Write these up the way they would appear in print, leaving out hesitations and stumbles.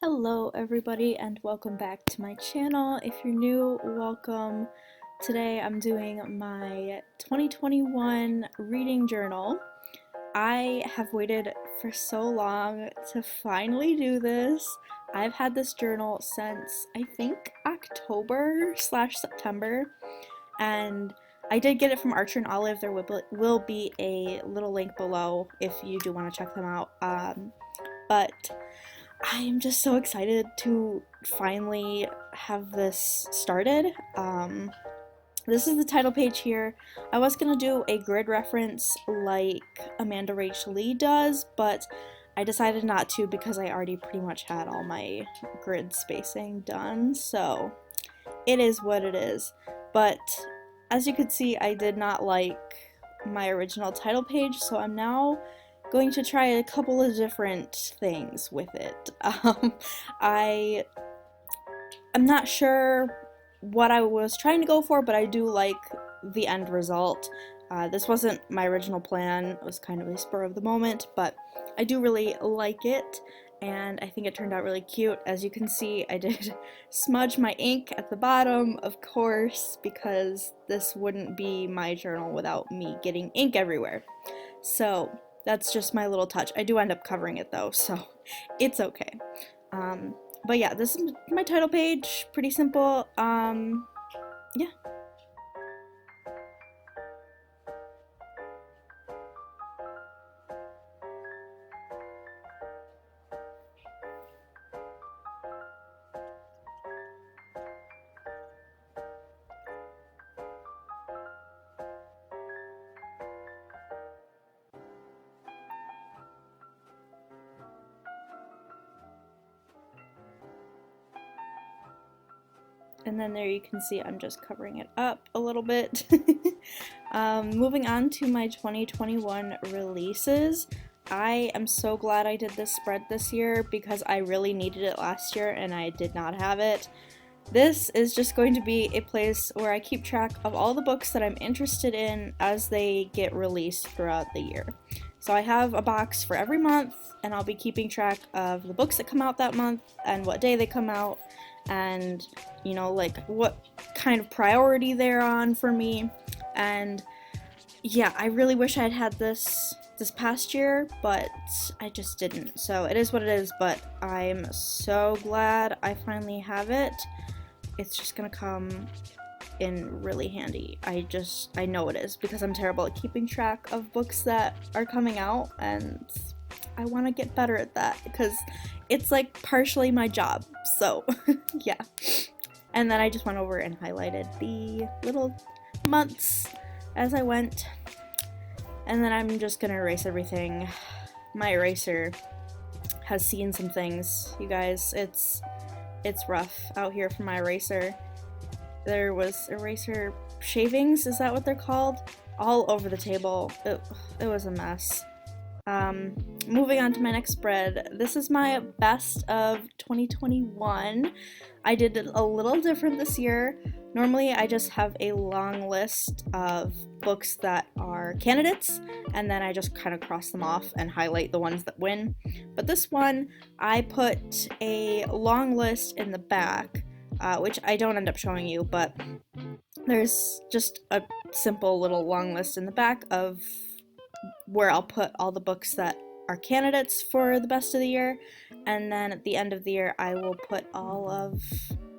Hello everybody and welcome back to my channel. If you're new, welcome. Today I'm doing my 2021 reading journal. I have waited for so long to finally do this. I've had this journal since I think October/September, and I did get it from Archer and Olive. There will be a little link below if you do want to check them out. But I am just so excited to finally have this started. This is the title page here. I was gonna do a grid reference like Amanda Rachel Lee does, but I decided not to because I already pretty much had all my grid spacing done, so it is what it is. But as you can see, I did not like my original title page, so I'm now going to try a couple of different things with it. I'm not sure what I was trying to go for, but I do like the end result. This wasn't my original plan. It was kind of a spur of the moment, but I do really like it, and I think it turned out really cute. As you can see, I did smudge my ink at the bottom, of course, because this wouldn't be my journal without me getting ink everywhere. So that's just my little touch. I do end up covering it though, so it's okay. But yeah, this is my title page. Pretty simple. Yeah. And then there you can see I'm just covering it up a little bit. Moving on to my 2021 releases. I am so glad I did this spread this year because I really needed it last year and I did not have it. This is just going to be a place where I keep track of all the books that I'm interested in as they get released throughout the year. So I have a box for every month, and I'll be keeping track of the books that come out that month and what day they come out, and you know, like what kind of priority they're on for me. And yeah, I really wish I'd had this past year, but I just didn't. So it is what it is, but I'm so glad I finally have it. It's just gonna come in really handy. I know it is, because I'm terrible at keeping track of books that are coming out, and I want to get better at that because it's like partially my job. So yeah. And then I just went over and highlighted the little months as I went. And then I'm just gonna erase everything. My eraser has seen some things, you guys. It's rough out here for my eraser. There was eraser shavings, is that what they're called? All over the table. It was a mess. Moving on to my next spread. This is my best of 2021. I did it a little different this year. Normally I just have a long list of books that are candidates, and then I just kind of cross them off and highlight the ones that win. But this one, I put a long list in the back, which I don't end up showing you, but there's just a simple little long list in the back of where I'll put all the books that are candidates for the best of the year, and then at the end of the year I will put all of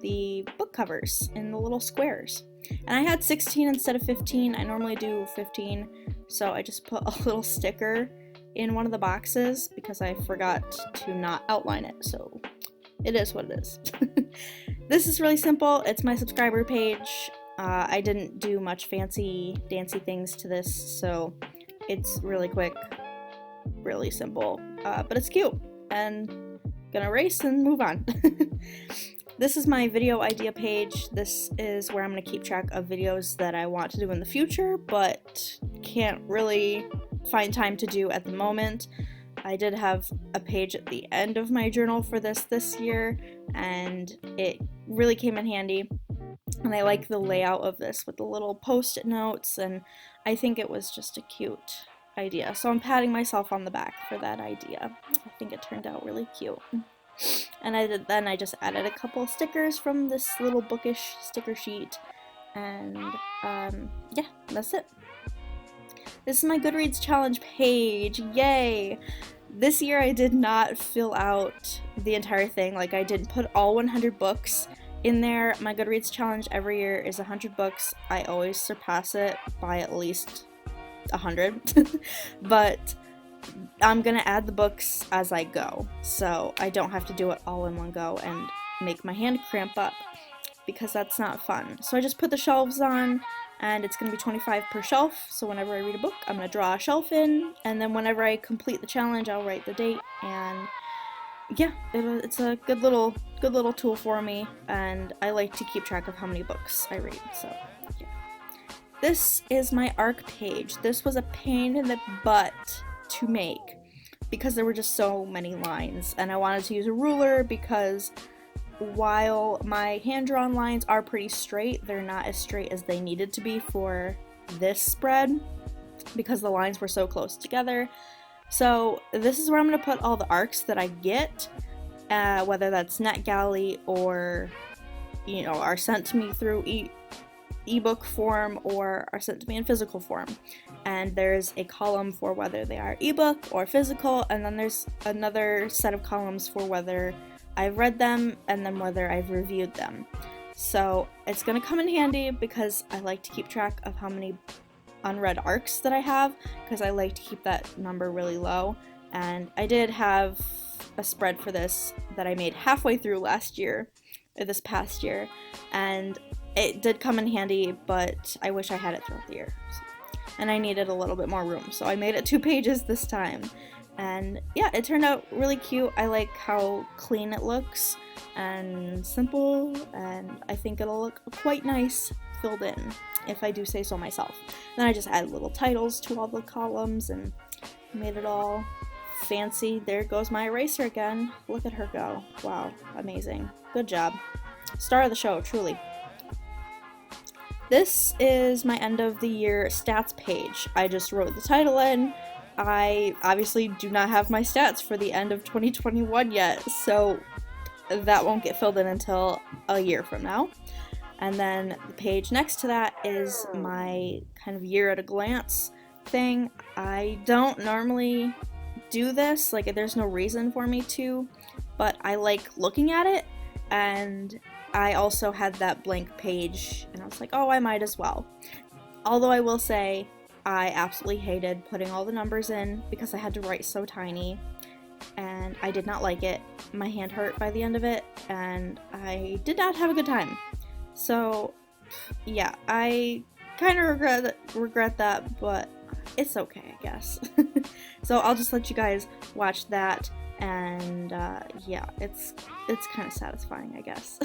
the book covers in the little squares. And I had 16 instead of 15. I normally do 15, so I just put a little sticker in one of the boxes because I forgot to not outline it, so it is what it is. This is really simple. It's my subscriber page. I didn't do much fancy dancy things to this, so it's really quick, really simple, but it's cute, and gonna erase and move on. This is my video idea page. This is where I'm gonna keep track of videos that I want to do in the future, but can't really find time to do at the moment. I did have a page at the end of my journal for this year, and it really came in handy. And I like the layout of this with the little post-it notes, and I think it was just a cute idea. So I'm patting myself on the back for that idea. I think it turned out really cute. And I just added a couple stickers from this little bookish sticker sheet, and yeah, that's it. This is my Goodreads challenge page, yay! This year I did not fill out the entire thing, like I didn't put all 100 books in there. My Goodreads challenge every year is 100 books. I always surpass it by at least 100, but I'm gonna add the books as I go, so I don't have to do it all in one go and make my hand cramp up, because that's not fun. So I just put the shelves on, and it's gonna be 25 per shelf, so whenever I read a book, I'm gonna draw a shelf in, and then whenever I complete the challenge, I'll write the date, and yeah, it's a good little tool for me, and I like to keep track of how many books I read, so yeah. This is my ARC page. This was a pain in the butt to make because there were just so many lines, and I wanted to use a ruler because while my hand-drawn lines are pretty straight, they're not as straight as they needed to be for this spread because the lines were so close together. So this is where I'm going to put all the ARCs that I get, whether that's NetGalley or, you know, are sent to me through ebook form or are sent to me in physical form. And there's a column for whether they are ebook or physical, and then there's another set of columns for whether I've read them and then whether I've reviewed them. So it's going to come in handy because I like to keep track of how many unread ARCs that I have, because I like to keep that number really low. And I did have a spread for this that I made halfway through this past year, and it did come in handy, but I wish I had it throughout the year. And I needed a little bit more room, so I made it 2 pages this time. And yeah, it turned out really cute. I like how clean it looks and simple, and I think it'll look quite nice filled in, if I do say so myself. Then I just added little titles to all the columns and made it all fancy. There goes my eraser again. Look at her go. Wow, amazing. Good job. Star of the show, truly. This is my end of the year stats page. I just wrote the title in. I obviously do not have my stats for the end of 2021 yet, so that won't get filled in until a year from now. And then the page next to that is my kind of year at a glance thing. I don't normally do this, like there's no reason for me to, but I like looking at it, and I also had that blank page, and I was like, oh, I might as well. Although I will say, I absolutely hated putting all the numbers in because I had to write so tiny, and I did not like it. My hand hurt by the end of it, and I did not have a good time. So, yeah, I kind of regret that, but it's okay, I guess. So I'll just let you guys watch that, and yeah, it's kind of satisfying, I guess.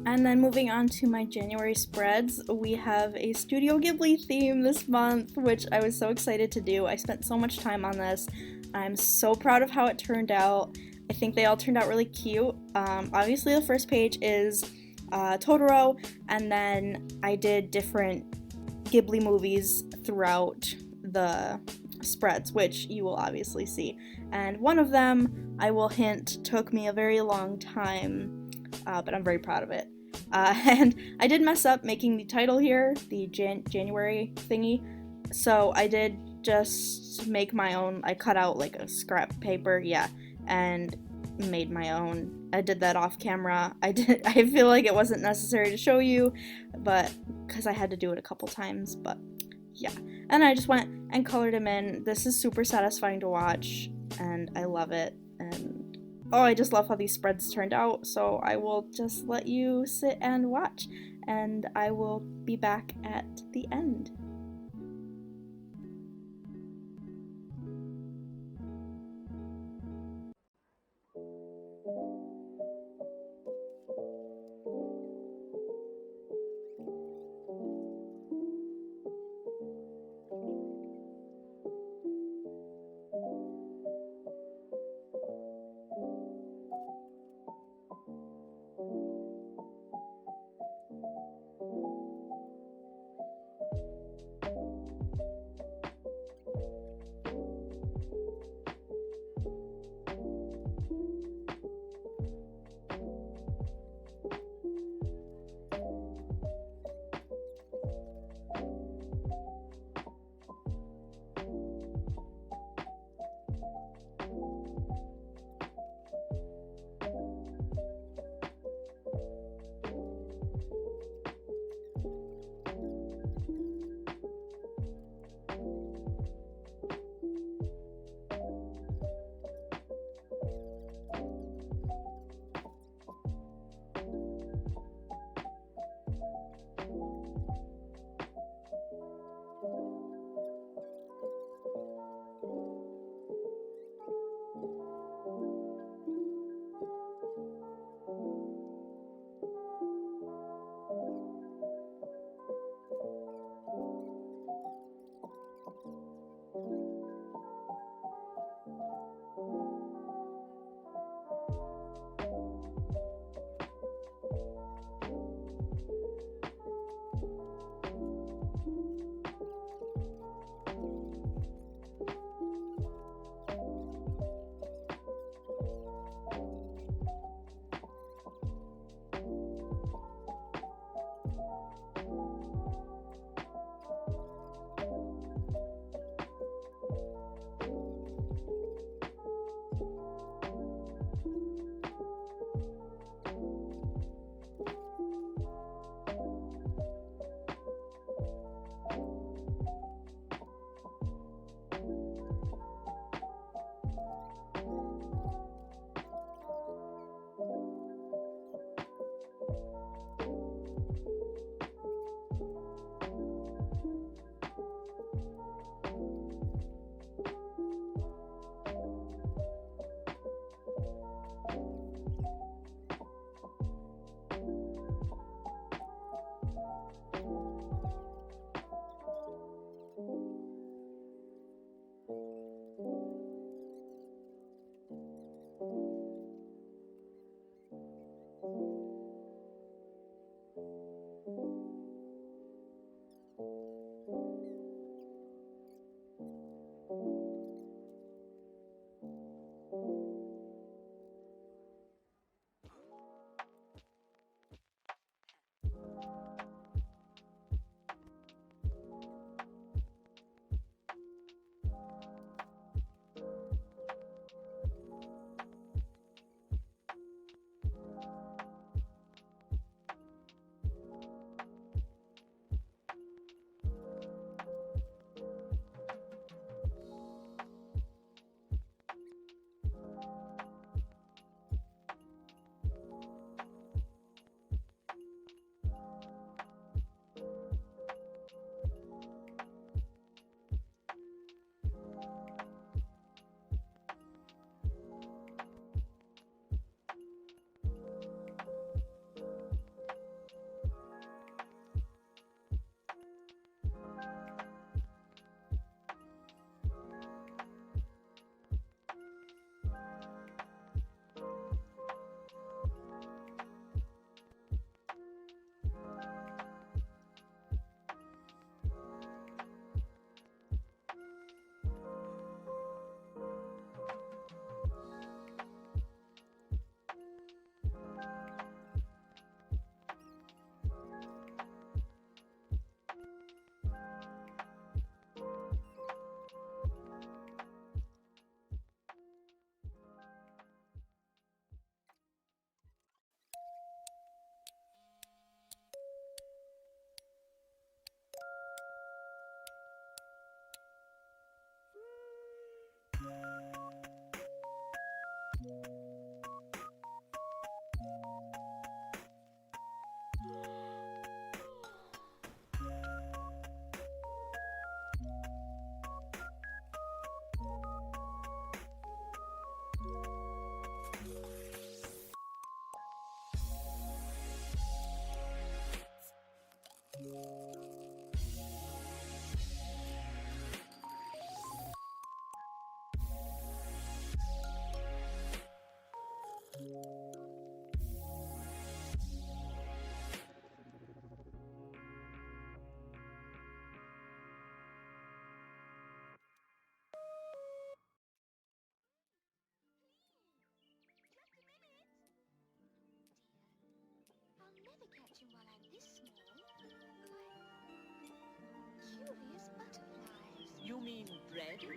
And then moving on to my January spreads, we have a Studio Ghibli theme this month, which I was so excited to do. I spent so much time on this. I'm so proud of how it turned out. I think they all turned out really cute. Obviously, the first page is Totoro, and then I did different Ghibli movies throughout the spreads, which you will obviously see. And one of them, I will hint, took me a very long time, but I'm very proud of it. And I did mess up making the title here, the January thingy, so I did just make my own. I cut out like a scrap paper, yeah, and made my own. I did that off camera. I feel like it wasn't necessary to show you, but because I had to do it a couple times, but yeah. And I just went and colored him in. This is super satisfying to watch, and I love it. And oh, I just love how these spreads turned out. So I will just let you sit and watch, and I will be back at the end.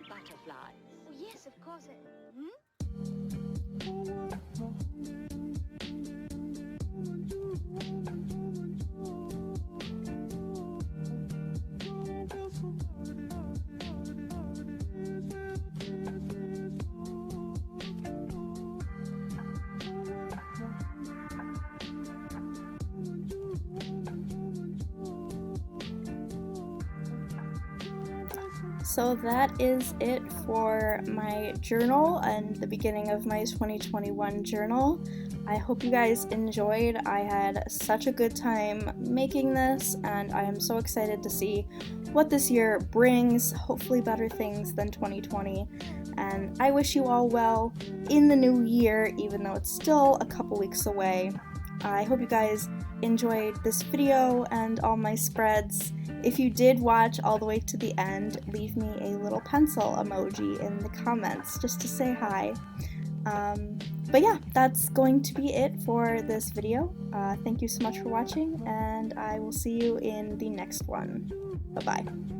butterfly. Oh, yes, of course. So that is it for my journal and the beginning of my 2021 journal. I hope you guys enjoyed. I had such a good time making this, and I am so excited to see what this year brings, hopefully better things than 2020. And I wish you all well in the new year, even though it's still a couple weeks away. I hope you guys enjoyed this video and all my spreads. If you did watch all the way to the end, leave me a little pencil emoji in the comments just to say hi. But yeah, that's going to be it for this video. Thank you so much for watching, and I will see you in the next one. Bye-bye.